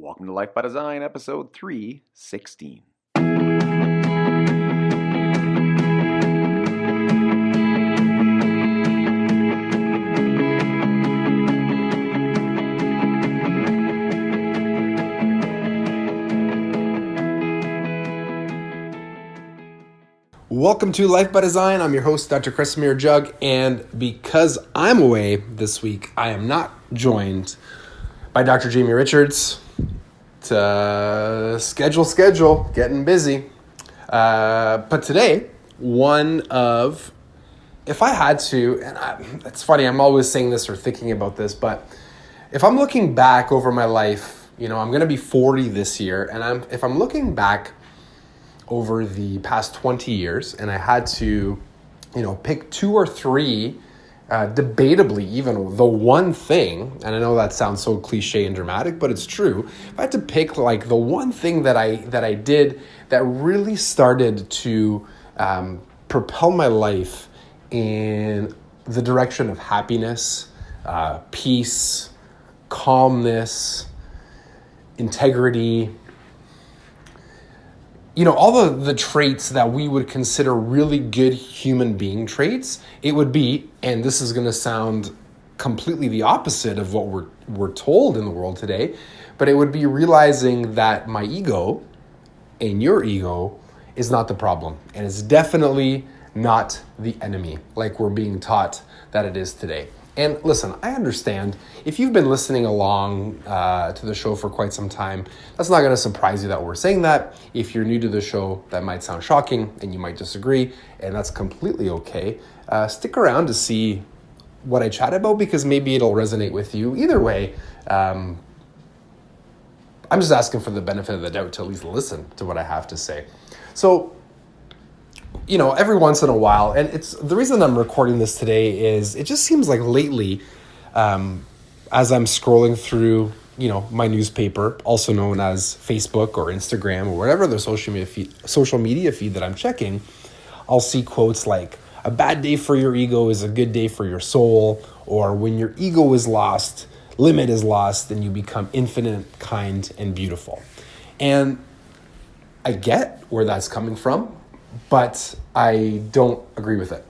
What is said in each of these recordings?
Welcome to Life by Design, episode 316. Welcome to Life by Design. I'm your host, Dr. Kresimir Jug, and because I'm away this week, I am not joined by Dr. Jamie Richards. Schedule, getting busy. But today, if I had to, it's funny, I'm always saying this or thinking about this, but if I'm looking back over my life, I'm going to be 40 this year, and if I'm looking back over the past 20 years, and I had to, pick two or three, debatably even the one thing, and I know that sounds so cliche and dramatic, but it's true. If I had to pick like the one thing that I did that really started to propel my life in the direction of happiness, peace, calmness, integrity, all the traits that we would consider really good human being traits, it would be, and this is going to sound completely the opposite of what we're told in the world today, but it would be realizing that my ego and your ego is not the problem, and it's definitely not the enemy like we're being taught that it is today. And listen, I understand if you've been listening along to the show for quite some time, that's not going to surprise you that we're saying that. If you're new to the show, that might sound shocking and you might disagree, and that's completely okay. Stick around to see what I chat about because maybe it'll resonate with you. Either way, I'm just asking for the benefit of the doubt to at least listen to what I have to say. So, every once in a while, and it's the reason I'm recording this today is it just seems like lately, as I'm scrolling through, my newspaper, also known as Facebook or Instagram or whatever the social media feed that I'm checking, I'll see quotes like, "A bad day for your ego is a good day for your soul," or "When your ego is lost, limit is lost, then you become infinite, kind, and beautiful." And I get where that's coming from, but I don't agree with it.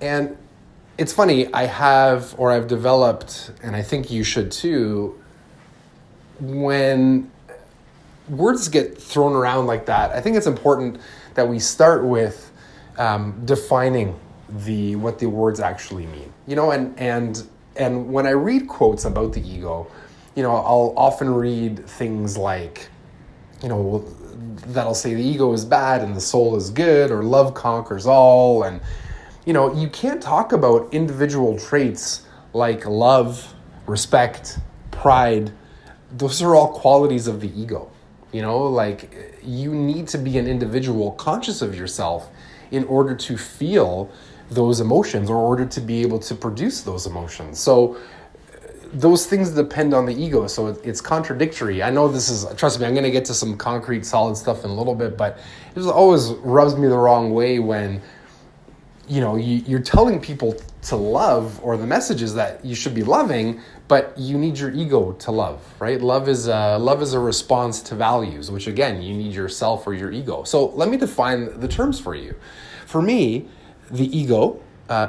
And it's funny, I've developed, and I think you should too, when words get thrown around like that, I think it's important that we start with defining what the words actually mean. And when I read quotes about the ego, I'll often read things like, that'll say the ego is bad and the soul is good, or love conquers all. And, you can't talk about individual traits like love, respect, pride. Those are all qualities of the ego. You need to be an individual conscious of yourself in order to feel those emotions or in order to be able to produce those emotions. So those things depend on the ego, so it's contradictory. I know trust me, I'm going to get to some concrete, solid stuff in a little bit, but it just always rubs me the wrong way when, you're telling people to love, or the message is that you should be loving, but you need your ego to love, right? Love is a response to values, which again, you need yourself or your ego. So let me define the terms for you. For me, the ego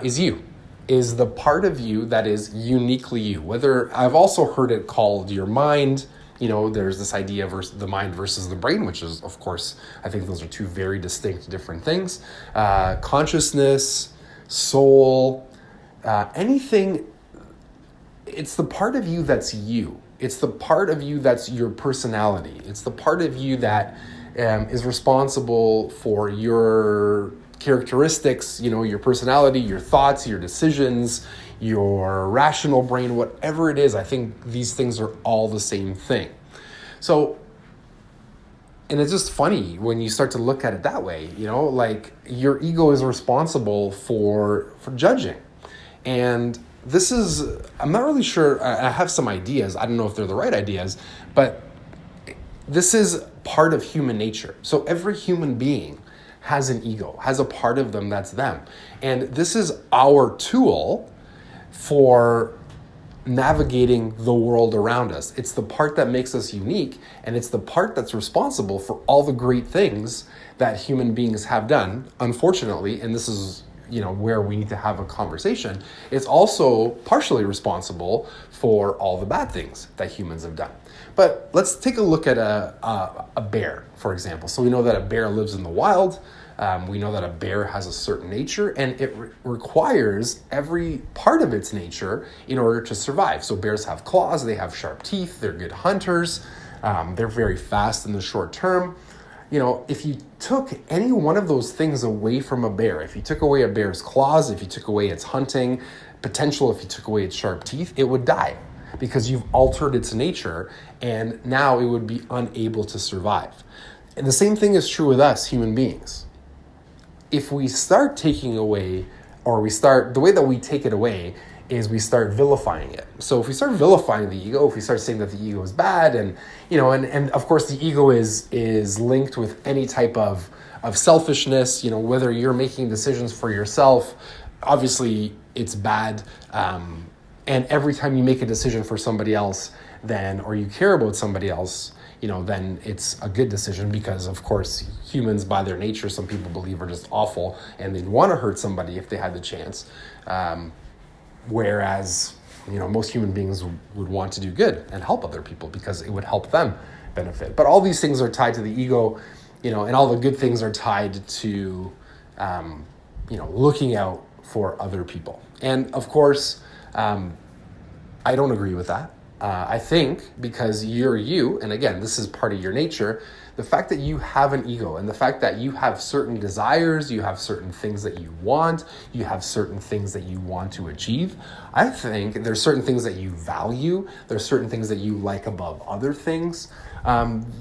is you. Is the part of you that is uniquely you. Whether I've also heard it called your mind, there's this idea versus the mind versus the brain, which is, of course, I think those are two very distinct different things. Consciousness, soul, anything, it's the part of you that's you. It's the part of you that's your personality. It's the part of you that is responsible for your characteristics, your personality, your thoughts, your decisions, your rational brain, whatever it is. I think these things are all the same thing. So, and it's just funny when you start to look at it that way, like your ego is responsible for judging. And I'm not really sure, I have some ideas. I don't know if they're the right ideas, but this is part of human nature. So every human being has an ego, has a part of them that's them. And this is our tool for navigating the world around us. It's the part that makes us unique, and it's the part that's responsible for all the great things that human beings have done. Unfortunately, and this is where we need to have a conversation, it's also partially responsible for all the bad things that humans have done. But let's take a look at a bear, for example. So we know that a bear lives in the wild. We know that a bear has a certain nature, and it requires every part of its nature in order to survive. So bears have claws, they have sharp teeth, they're good hunters, they're very fast in the short term. If you took any one of those things away from a bear, if you took away a bear's claws, if you took away its hunting potential, if you took away its sharp teeth, it would die because you've altered its nature, and now it would be unable to survive. And the same thing is true with us human beings. If we start taking away, the way that we take it away is we start vilifying it. So if we start vilifying the ego, if we start saying that the ego is bad, and of course the ego is linked with any type of selfishness, whether you're making decisions for yourself, obviously it's bad. And every time you make a decision for somebody else, or you care about somebody else, then it's a good decision, because of course humans by their nature, some people believe, are just awful and they'd want to hurt somebody if they had the chance. Whereas, most human beings would want to do good and help other people because it would help them benefit. But all these things are tied to the ego, and all the good things are tied to, looking out for other people. And of course, I don't agree with that. I think because you're you, and again, this is part of your nature, the fact that you have an ego and the fact that you have certain desires, you have certain things that you want, you have certain things that you want to achieve. I think there's certain things that you value. There's certain things that you like above other things.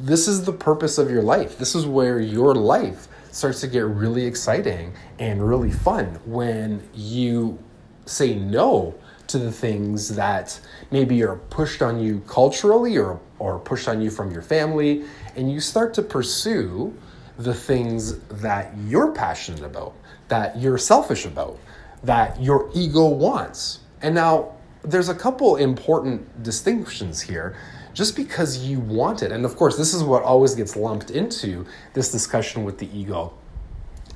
This is the purpose of your life. This is where your life starts to get really exciting and really fun when you say no to the things that maybe are pushed on you culturally or pushed on you from your family, and you start to pursue the things that you're passionate about, that you're selfish about, that your ego wants. And now there's a couple important distinctions here. Just because you want it, and of course this is what always gets lumped into this discussion with the ego,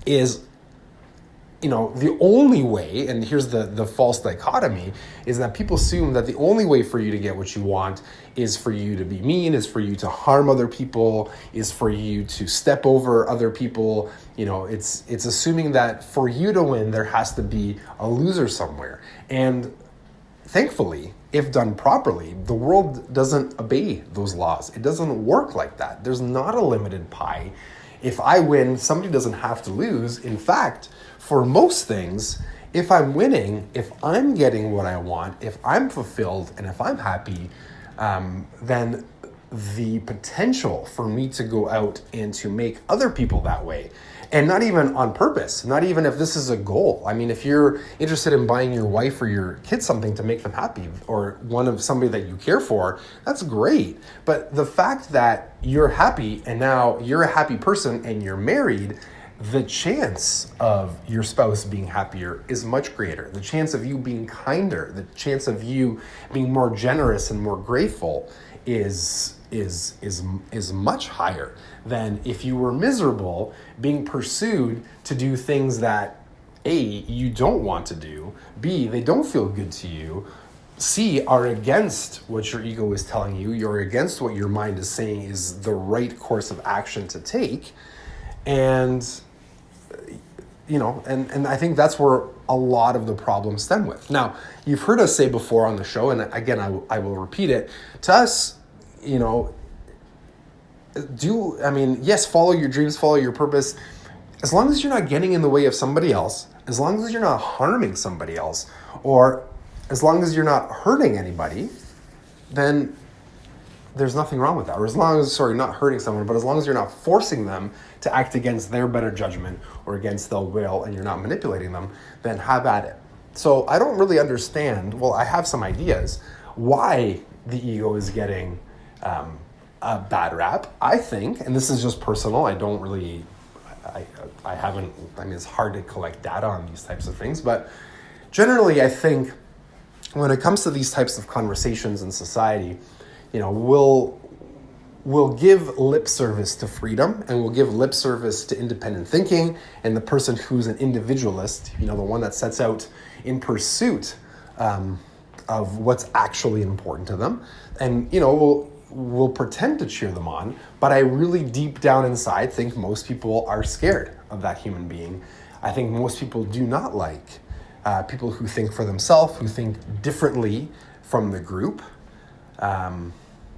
is the only way, and here's the false dichotomy, is that people assume that the only way for you to get what you want is for you to be mean, is for you to harm other people, is for you to step over other people. It's assuming that for you to win, there has to be a loser somewhere. And thankfully, if done properly, the world doesn't obey those laws. It doesn't work like that. There's not a limited pie. If I win, somebody doesn't have to lose. In fact, for most things, if I'm winning, if I'm getting what I want, if I'm fulfilled, and if I'm happy, then the potential for me to go out and to make other people that way, and not even on purpose, not even if this is a goal. I mean, if you're interested in buying your wife or your kids something to make them happy, or somebody that you care for, that's great. But the fact that you're happy and now you're a happy person and you're married, the chance of your spouse being happier is much greater. The chance of you being kinder, the chance of you being more generous and more grateful is much higher than if you were miserable, being pursued to do things that A, you don't want to do, B, they don't feel good to you, C, are against what your ego is telling you, you're against what your mind is saying is the right course of action to take. And and I think that's where a lot of the problems stem with. Now, you've heard us say before on the show, and again, I will repeat it. To us, yes, follow your dreams, follow your purpose. As long as you're not getting in the way of somebody else, as long as you're not harming somebody else, or as long as you're not hurting anybody, then there's nothing wrong with that. Or not hurting someone, but as long as you're not forcing them to act against their better judgment or against their will, and you're not manipulating them, then have at it. So I don't really understand, I have some ideas, why the ego is getting a bad rap. I think, and this is just personal, it's hard to collect data on these types of things, but generally I think when it comes to these types of conversations in society, we'll give lip service to freedom, and we'll give lip service to independent thinking and the person who's an individualist, the one that sets out in pursuit of what's actually important to them. And, we'll pretend to cheer them on, but I really deep down inside think most people are scared of that human being. I think most people do not like people who think for themselves, who think differently from the group. And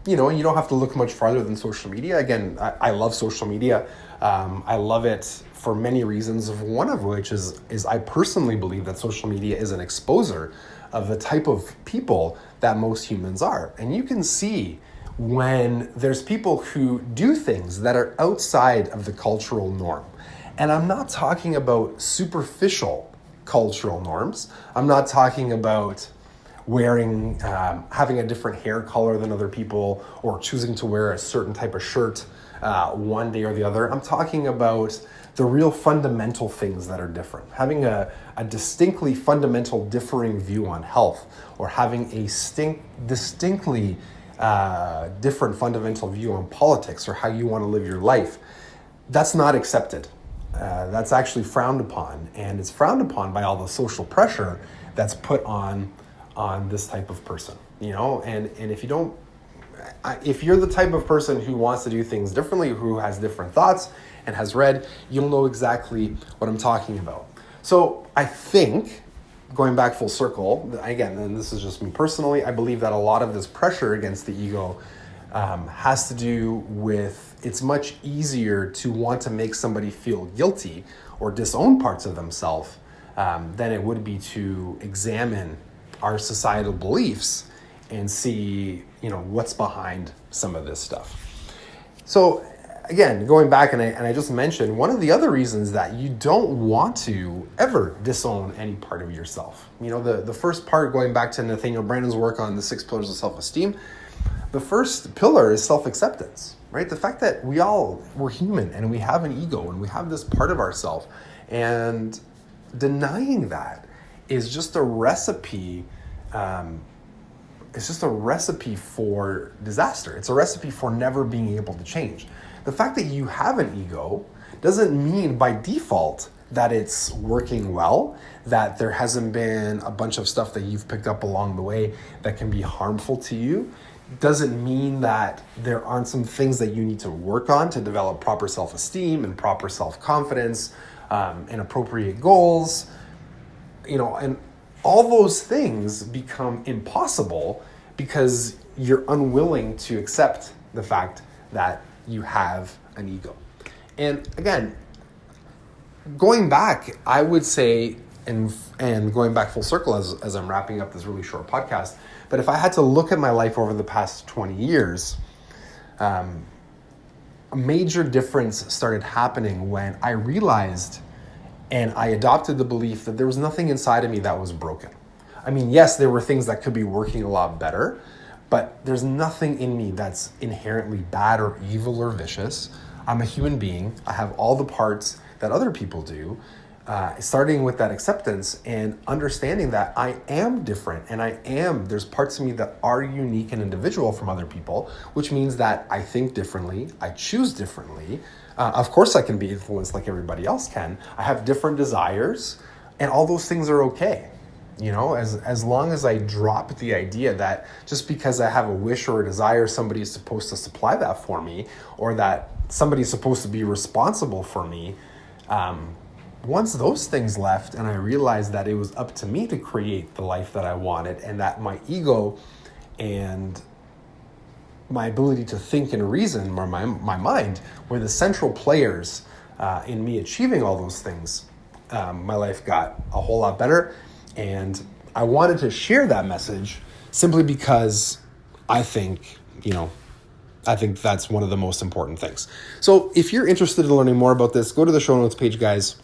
you don't have to look much farther than social media. Again, I love social media. I love it for many reasons, one of which is I personally believe that social media is an exposer of the type of people that most humans are. And you can see when there's people who do things that are outside of the cultural norm. And I'm not talking about superficial cultural norms. I'm not talking about wearing, having a different hair color than other people, or choosing to wear a certain type of shirt one day or the other. I'm talking about the real fundamental things that are different. Having a distinctly fundamental differing view on health, or having a distinctly different fundamental view on politics or how you want to live your life. That's not accepted. That's actually frowned upon, and it's frowned upon by all the social pressure that's put on this type of person, and if you're the type of person who wants to do things differently, who has different thoughts and has read, you'll know exactly what I'm talking about. So I think, going back full circle, again, and this is just me personally, I believe that a lot of this pressure against the ego has to do with, it's much easier to want to make somebody feel guilty or disown parts of themselves than it would be to examine our societal beliefs and see, what's behind some of this stuff. So again, going back, and I just mentioned, one of the other reasons that you don't want to ever disown any part of yourself. The first part, going back to Nathaniel Brandon's work on the 6 pillars of self-esteem, the first pillar is self-acceptance, right? The fact that we're human and we have an ego and we have this part of ourselves, and denying that is just a recipe. It's just a recipe for disaster. It's a recipe for never being able to change. The fact that you have an ego doesn't mean by default that it's working well, that there hasn't been a bunch of stuff that you've picked up along the way that can be harmful to you. Doesn't mean that there aren't some things that you need to work on to develop proper self-esteem and proper self-confidence, and appropriate goals, and all those things become impossible because you're unwilling to accept the fact that you have an ego. And again, going back, I would say, and going back full circle as I'm wrapping up this really short podcast, but if I had to look at my life over the past 20 years, a major difference started happening when I realized and I adopted the belief that there was nothing inside of me that was broken. I mean, yes, there were things that could be working a lot better, but there's nothing in me that's inherently bad or evil or vicious. I'm a human being. I have all the parts that other people do, starting with that acceptance and understanding that I am different, and there's parts of me that are unique and individual from other people, which means that I think differently, I choose differently. Of course I can be influenced like everybody else can. I have different desires, and all those things are okay. As long as I drop the idea that just because I have a wish or a desire, somebody is supposed to supply that for me, or that somebody's supposed to be responsible for me. Once those things left and I realized that it was up to me to create the life that I wanted, and that my ego and my ability to think and reason, or my mind, were the central players in me achieving all those things, my life got a whole lot better. And I wanted to share that message simply because I think that's one of the most important things. So if you're interested in learning more about this, go to the show notes page, guys,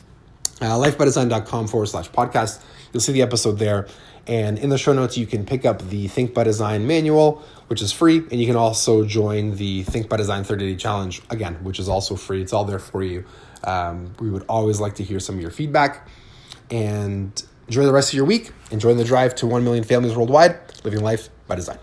lifebydesign.com/podcast. You'll see the episode there. And in the show notes, you can pick up the Think by Design manual, which is free. And you can also join the Think by Design 30-day challenge, again, which is also free. It's all there for you. We would always like to hear some of your feedback. And Enjoy the rest of your week. Enjoy the drive to 1 million families worldwide, living life by design.